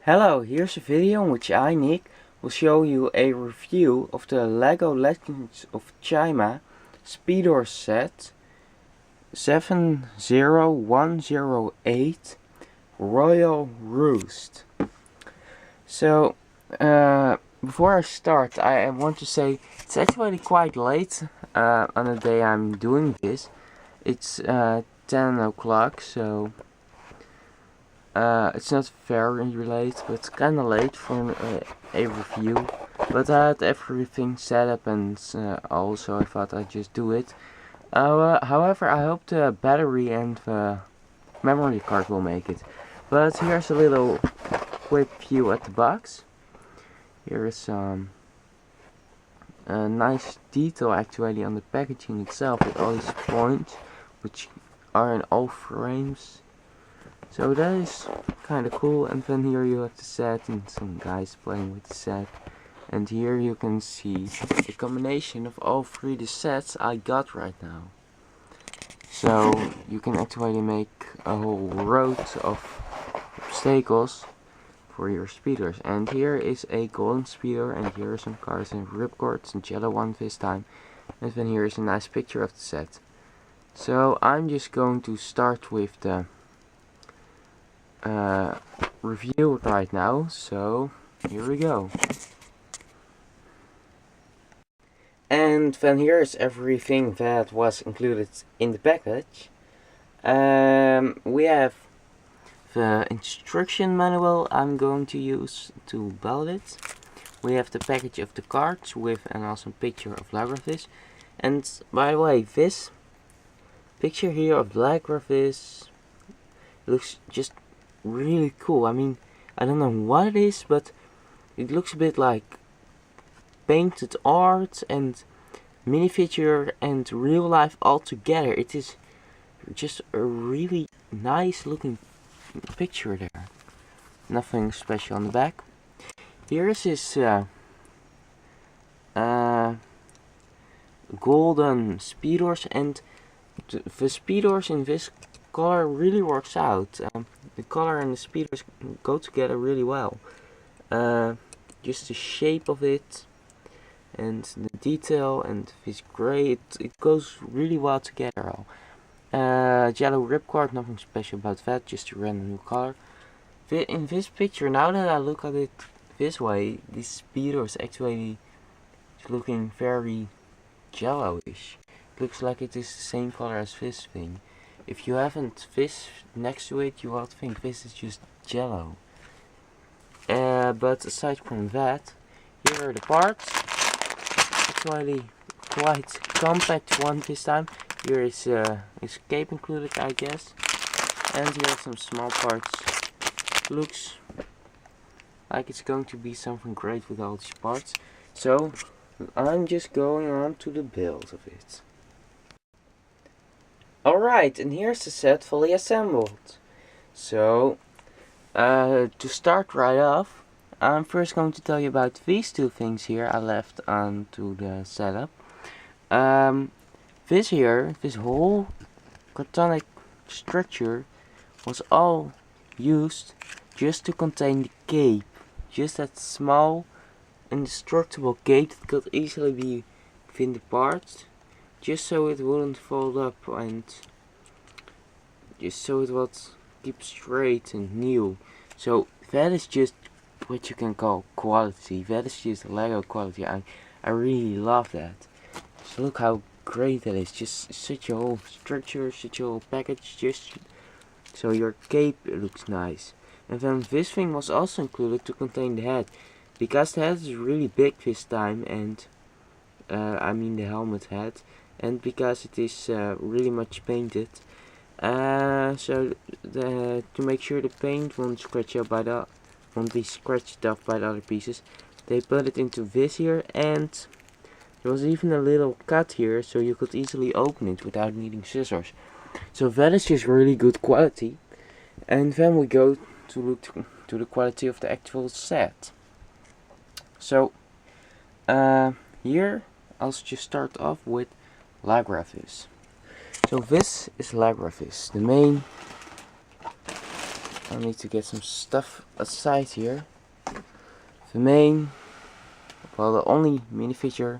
Hello, here's a video in which I, Nick, will show you a review of the Lego Legends of Chima Speedor set 70108 Royal Roost. So, before I start, I want to say it's actually quite late on the day I'm doing this. It's 10 o'clock, so it's not very late, but it's kinda late for a review. But I had everything set up, and also I thought I'd just do it. However, I hope the battery and the memory card will make it. But here's a little quick view at the box. Here is some nice detail actually on the packaging itself, with all these points, which are in all frames. So that is kind of cool. And then here you have the set and some guys playing with the set. And here you can see the combination of all three the sets I got right now. So you can actually make a whole road of obstacles for your speeders. And here is a golden speeder, and here are some cars and ripcords and yellow one this time. And then here is a nice picture of the set. So I'm just going to start with the review right now, so here we go. And then here's everything that was included in the package. We have the instruction manual I'm going to use to build it. We have the package of the cards with an awesome picture of Lagravis. And by the way, this picture here of Lagravis looks just really cool. I mean, I don't know what it is, but it looks a bit like painted art and minifigure and real life all together. It is just a really nice looking picture there. Nothing special on the back. Here is his golden speeders, and the speeders in this color really works out. The color and the speeders go together really well. Just the shape of it and the detail and this gray, it goes really well together all. Yellow ripcord, nothing special about that, just a random new color. In this picture, now that I look at it this way, this speeder is actually looking very yellowish. It looks like it is the same color as this thing. If you haven't this next to it, you will think this is just jello. But aside from that, here are the parts. Actually quite compact one this time. Here is escape included, I guess. And here are some small parts. Looks like it's going to be something great with all these parts. So I'm just going on to the build of it. Alright, and here's the set fully assembled. So, to start right off, I'm first going to tell you about these two things here I left onto the setup. This whole cartonic structure was all used just to contain the cape. Just that small, indestructible cape that could easily be within the parts. Just so it wouldn't fold up, and just so it would keep straight and new. So that is just what you can call quality. That is just Lego quality. I really love that. So look how great that is. Just such a whole structure, such a whole package, just so your cape looks nice. And then this thing was also included to contain the head, because the head is really big this time, and I mean the helmet head. And because it is really much painted, so to make sure the paint won't be scratched off by the other pieces, they put it into this here, and there was even a little cut here, so you could easily open it without needing scissors. So that is just really good quality. And then we go to look to the quality of the actual set. So here I'll just start off with Lagravis. So this is Lagravis, the main I need to get some stuff aside here. The main, well, the only minifigure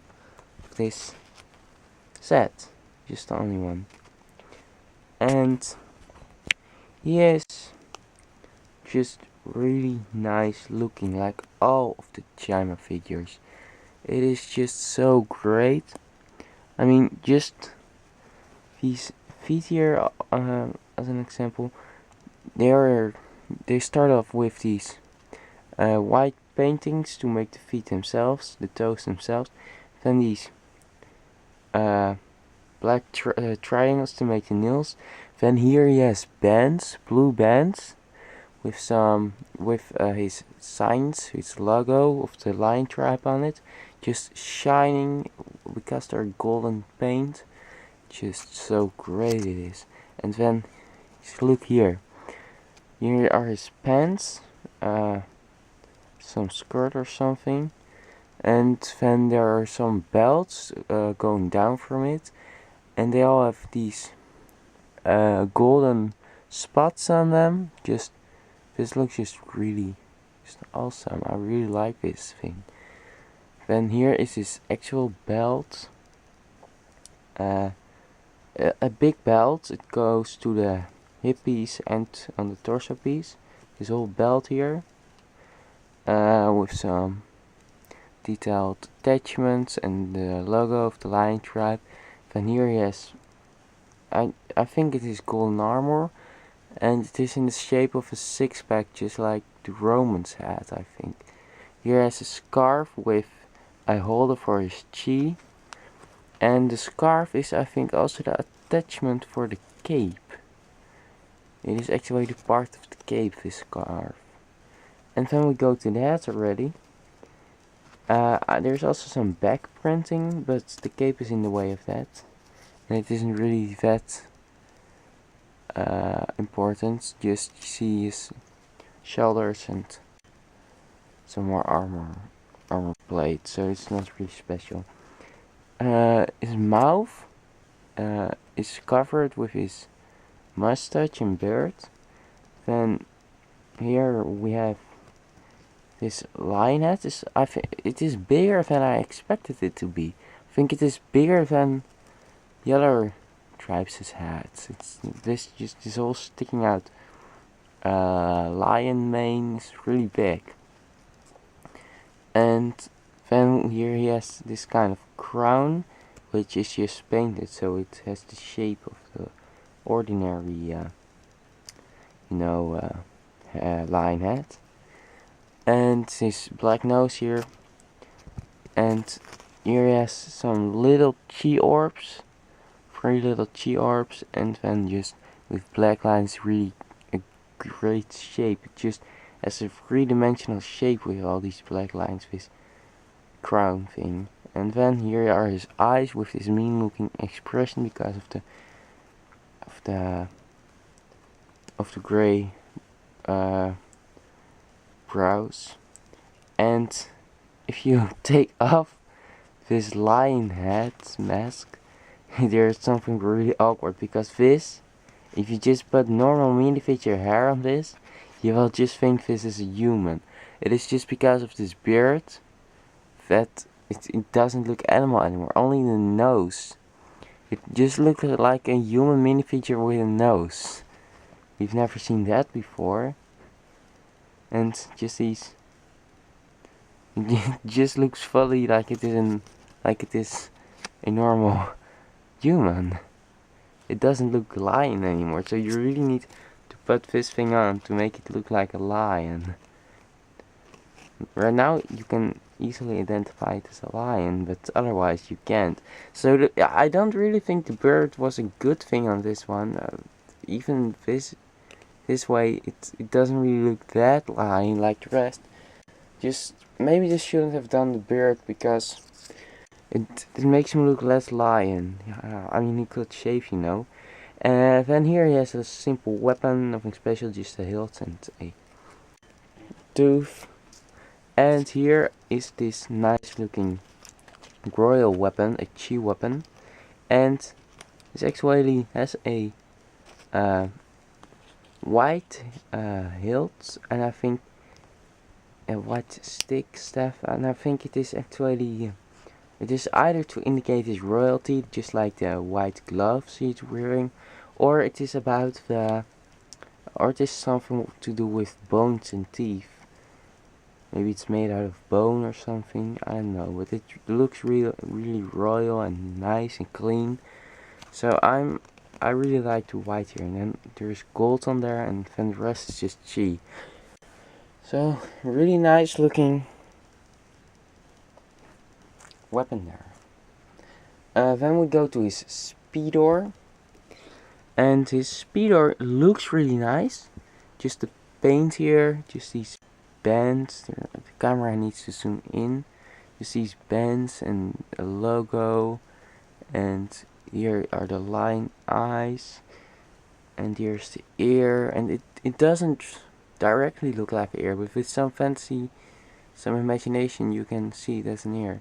of this set, just the only one, and he is just really nice looking, like all of the Chima figures. It is just so great. I mean, just these feet here, as an example, they start off with these white paintings to make the feet themselves, the toes themselves. Then these black triangles to make the nails. Then here he has bands, blue bands, with his signs, his logo of the lion tribe on it, just shining because they're golden paint. Just so great it is. And then look here. Here are his pants, some skirt or something, and then there are some belts going down from it, and they all have these golden spots on them. Just this looks just really awesome. I really like this thing. Then here is his actual belt, a big belt. It goes to the hip piece and on the torso piece. This whole belt here, with some detailed attachments and the logo of the lion tribe. Then here he has, I think it is golden armor, and it is in the shape of a six-pack, just like the Romans had, I think. Here has a scarf with a holder for his chi, and the scarf is, I think, also the attachment for the cape. It is actually the part of the cape, this scarf. And then we go to the head already. There's also some back printing, but the cape is in the way of that, and it isn't really that important. Just see his shoulders and some more armor plate, so it's not really special. His mouth is covered with his mustache and beard. Then here we have this lion head. It is bigger than I expected it to be. I think it is bigger than the other tribes' heads. It's this whole sticking out lion mane is really big. And then here he has this kind of crown, which is just painted, so it has the shape of the ordinary, lion head. And his black nose here. And here he has some little chi orbs, 3 little chi orbs, and then just with black lines, really a great shape. It just has a 3-dimensional shape with all these black lines, this crown thing. And then here are his eyes with this mean looking expression because of the gray brows. And if you take off this lion head mask, there's something really awkward, because this, if you just put normal minifigure hair on this, you will just think this is a human. It is just because of this beard that it doesn't look animal anymore, only the nose. It just looks like a human minifigure with a nose. We've never seen that before. And just these, it just looks fully like it is a normal human. It doesn't look lion anymore, so you really need to put this thing on to make it look like a lion. Right now you can easily identify it as a lion, but otherwise you can't. So I don't really think the bird was a good thing on this one. Even this way it doesn't really look that lion like the rest. Just maybe just shouldn't have done the beard, because it makes him look less lion. I mean, he could shave, you know. Then here he has a simple weapon, nothing special, just a hilt and a tooth. And here is this nice looking royal weapon, a chi weapon, and this actually has a white hilt, and I think a white stick staff, and I think it is actually it is either to indicate his royalty, just like the white gloves he's wearing, or it is about or it is something to do with bones and teeth. Maybe it's made out of bone or something, I don't know, but it looks really royal and nice and clean. So I really like the white here, and then there's gold on there, and then the rest is just chi. So really nice looking weapon there. Then we go to his speedor, and his speedor looks really nice. Just the paint here, just these bands. The camera needs to zoom in. Just these bands and a logo, and here are the lion eyes, and here's the ear, and it doesn't directly look like an ear, but with some fancy, some imagination, you can see there's an ear.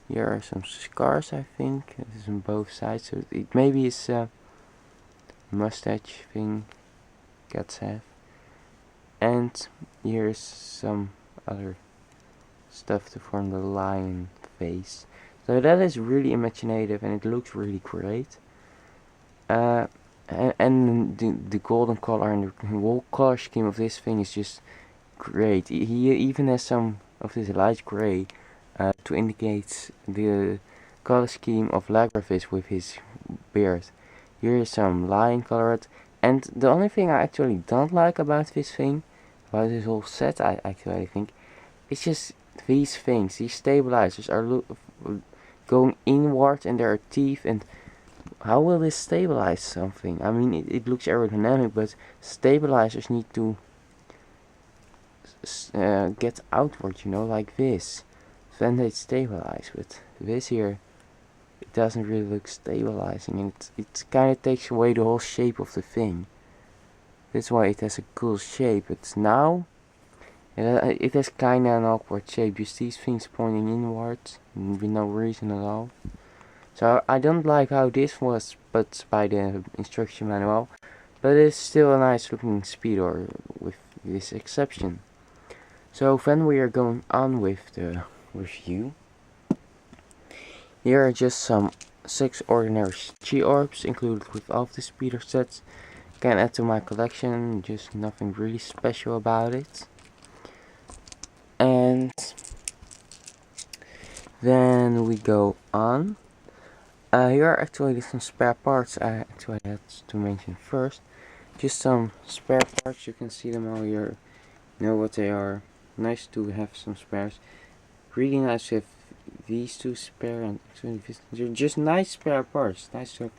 Here are some scars, I think. It is on both sides, so it maybe is a mustache thing cats have. And here's some other stuff to form the lion face. So that is really imaginative, and it looks really great. And the golden color and the whole color scheme of this thing is just great. He even has some of this light gray to indicate the color scheme of Lagravis with his beard. Here is some lion colored, and the only thing I actually don't like about this thing, about this whole set, I actually think, it's just these things. These stabilizers are going inward, and there are teeth, and how will this stabilize something? I mean, it looks aerodynamic, but stabilizers need to get outward, you know, like this. Then they stabilize. But this here, it doesn't really look stabilizing, and it kind of takes away the whole shape of the thing. That's why it has a cool shape. But now, it has kind of an awkward shape. Just these things pointing inwards, with no reason at all. So I don't like how this was put by the instruction manual, but it's still a nice looking speedor with this exception. So then we are going on with the review. Here are just some 6 ordinary chi orbs included with all of the speeder sets. Can add to my collection, just nothing really special about it. And then we go on. Here are actually some spare parts I actually had to mention first. Just some spare parts, you can see them all here, know what they are. Nice to have some spares. Really nice to have these 2 spare, and actually they're just nice spare parts. Nice to have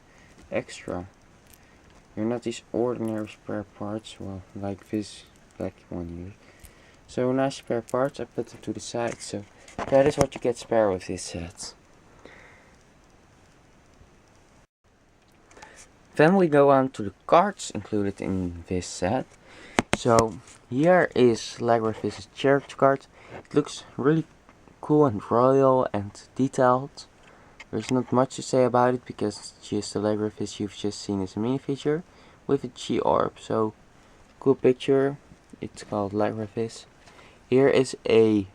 extra. They're not these ordinary spare parts, well, like this black one here. So nice spare parts, I put them to the side, so that is what you get spare with this set. Then we go on to the cards included in this set. So here is Lagravis' character card. It looks really cool and royal and detailed. There's not much to say about it because it's just the Lagravis you've just seen as a mini feature with a chi orb. So cool picture. It's called Lagravis. Here is a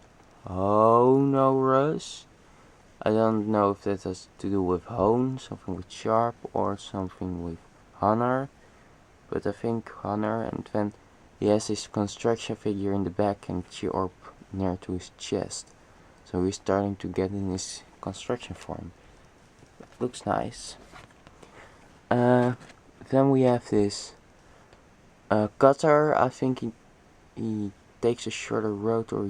Honorus. I don't know if that has to do with hone, something with sharp, or something with honor, but I think honor. And then he has this construction figure in the back and chi orb near to his chest, so he's starting to get in his construction form. Looks nice. Then we have this cutter. I think he takes a shorter road, or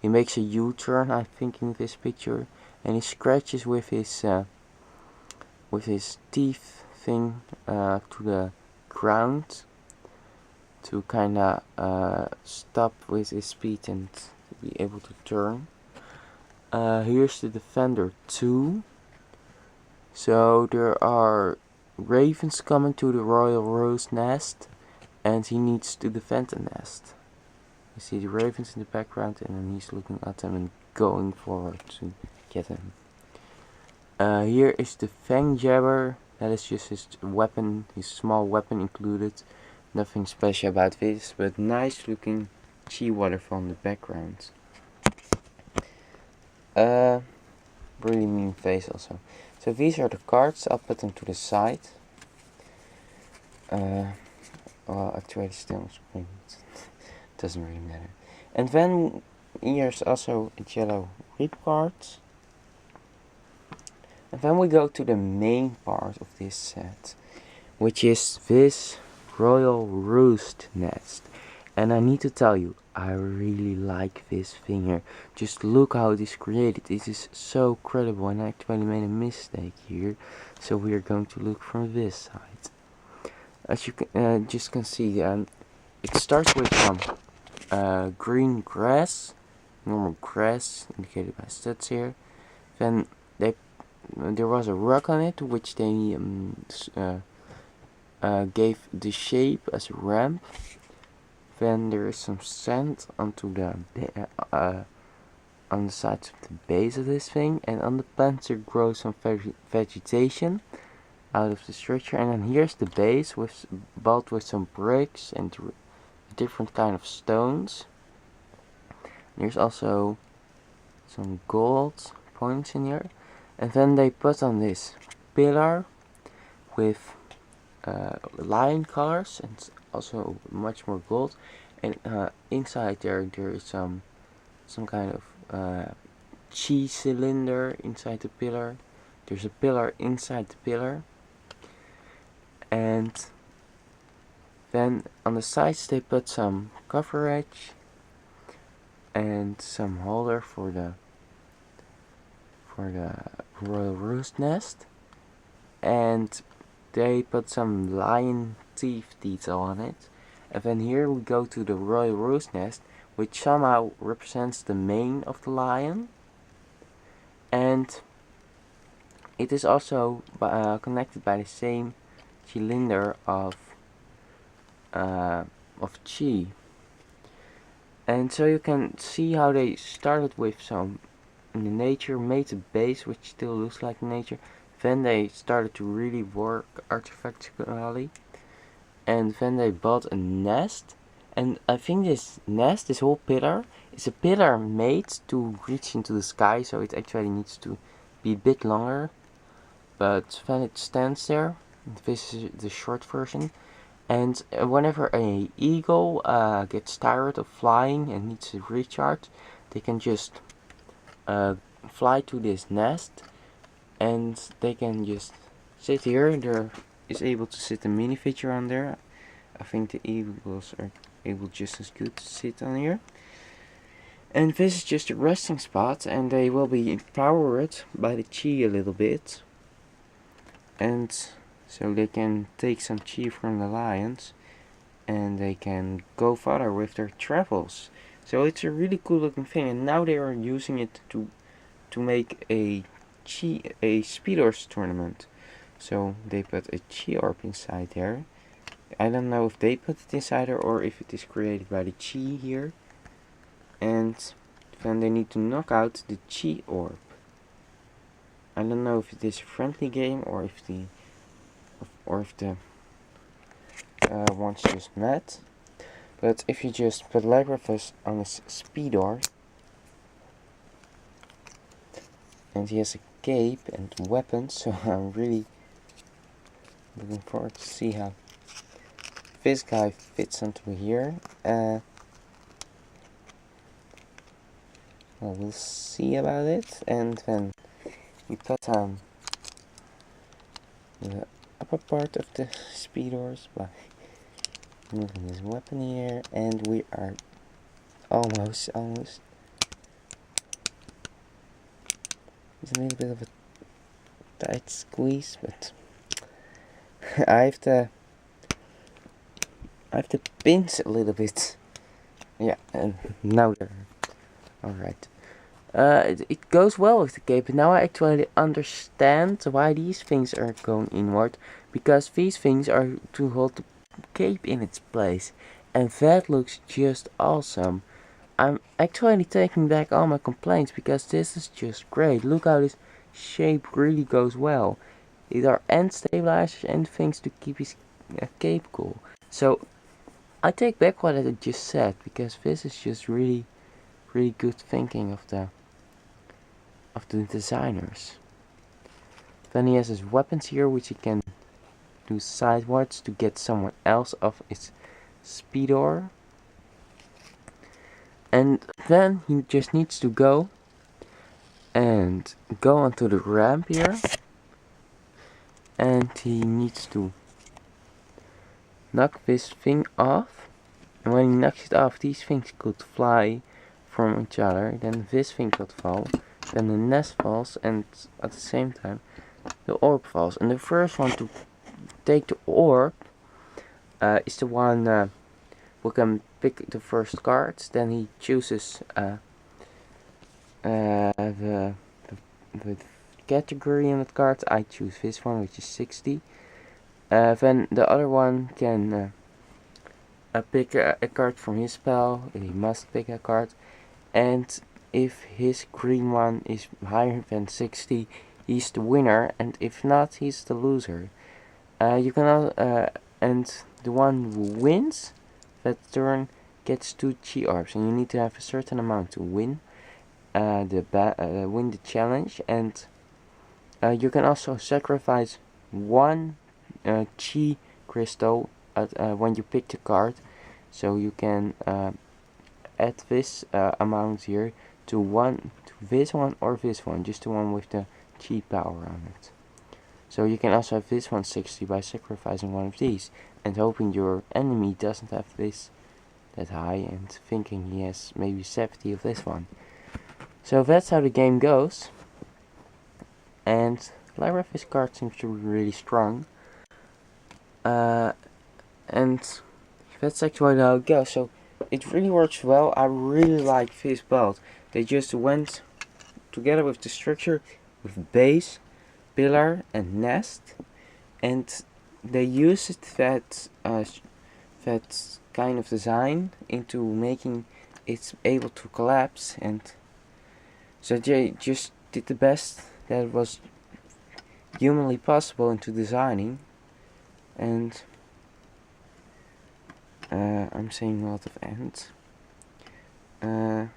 he makes a U-turn, I think, in this picture. And he scratches with his teeth thing to the ground to kinda stop with his speed and be able to turn. Here's the Defender 2. So there are ravens coming to the Royal Roost nest, and he needs to defend the nest. You see the ravens in the background, and then he's looking at them and going forward to get him. Here is the Fang Jabber. That is just his weapon, his small weapon included Nothing special about this, but nice looking sea waterfall in the background. Really mean face also. So these are the cards, I'll put them to the side. Well, actually still on screen, doesn't really matter. And then here's also a yellow rip card. And then we go to the main part of this set, which is this Royal Roost nest. And I need to tell you, I really like this thing here. Just look how it is created. It is so credible, and I actually made a mistake here. So we are going to look from this side. As you can, just can see, it starts with some green grass, normal grass indicated by stats here. Then there was a rock on it, which they gave the shape as a ramp. Then there is some sand onto the on the sides of the base of this thing, and on the plants there grows some vegetation out of the structure. And then here's the base built with some bricks and different kind of stones. There's also some gold points in here, and then they put on this pillar with lion colors and also much more gold, and inside there is some kind of cheese cylinder inside the pillar. There's a pillar inside the pillar, and then on the sides they put some coverage and some holder for the Royal Roost nest, and they put some lion teeth detail on it. And then here we go to the Royal Roost nest, which somehow represents the mane of the lion, and it is also connected by the same cylinder of chi. And so you can see how they started with some in the nature, made a base which still looks like nature. Then they started to really work artifactually, and then they built a nest. And I think this nest, this whole pillar, is a pillar made to reach into the sky, so it actually needs to be a bit longer. But then it stands there. This is the short version. And whenever a eagle gets tired of flying and needs to recharge, they can just fly to this nest, and they can just sit here. There is able to sit a mini feature on there. I think the eagles are able just as good to sit on here. And this is just a resting spot, and they will be empowered by the chi a little bit. And so they can take some chi from the lions, and they can go further with their travels. So it's a really cool looking thing, and now they are using it to make a speed horse tournament. So they put a chi orb inside there. I don't know if they put it inside there or if it is created by the chi here. And then they need to knock out the chi orb. I don't know if it is a friendly game or if the one's just mad. But if you just put Legraphus on his speed horse, and he has a cape and weapons, so I'm really looking forward to see how this guy fits onto here. Well, we'll see about it. And then we put on the upper part of the speed horse by moving this weapon here, and we are almost. It's a little bit of a tight squeeze, but I have to pinch a little bit. Yeah, and now they're alright. It goes well with the cape, but now I actually understand why these things are going inward, because these things are to hold the cape in its place, and that looks just awesome. I'm actually taking back all my complaints, because this is just great. Look how this shape really goes well. These are end stabilizers and things to keep his cape cool. So I take back what I just said, because this is just really good thinking of the designers. Then he has his weapons here, which he can do sidewards to get someone else off his speedor. And then he just needs to go onto the ramp here, and he needs to knock this thing off. And when he knocks it off, these things could fly from each other. Then this thing could fall. Then the nest falls, and at the same time the orb falls. And the first one to take the orb is the one who can pick the first cards. Then he chooses the category in that card. I choose this one, which is 60. Then the other one can pick a card from his spell. He must pick a card, and if his green one is higher than 60, he's the winner, and if not, he's the loser. You can and the one who wins that turn gets 2 chi orbs, and you need to have a certain amount to win win the challenge. And you can also sacrifice 1 chi crystal when you pick the card, so you can add this amount here to this one or this one, just the one with the chi power on it. So you can also have this one 60 by sacrificing one of these, and hoping your enemy doesn't have this that high, and thinking he has maybe 70 of this one. So that's how the game goes, and Lyra's card seems to be really strong, and that's actually how it goes. So it really works well. I really like this build. They just went together with the structure with base, pillar and nest, and they used that kind of design into making it able to collapse, and so they just did the best that was humanly possible into designing. And I'm saying a lot of ends. They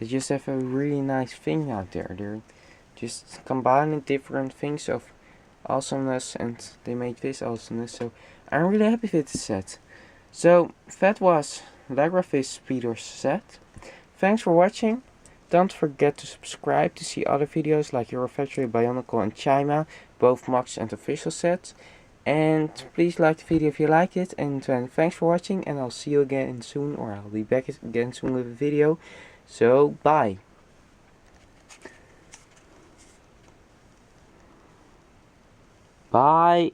just have a really nice thing out there. They're just combining different things of awesomeness, and they make this awesomeness. So I'm really happy with this set. So that was Lyra's Speeder set. Thanks for watching. Don't forget to subscribe to see other videos like Hero Factory, Bionicle and Chima, both mods and official sets. And please like the video if you like it, and thanks for watching, and I'll see you again soon, or I'll be back again soon with a video. So bye. Bye.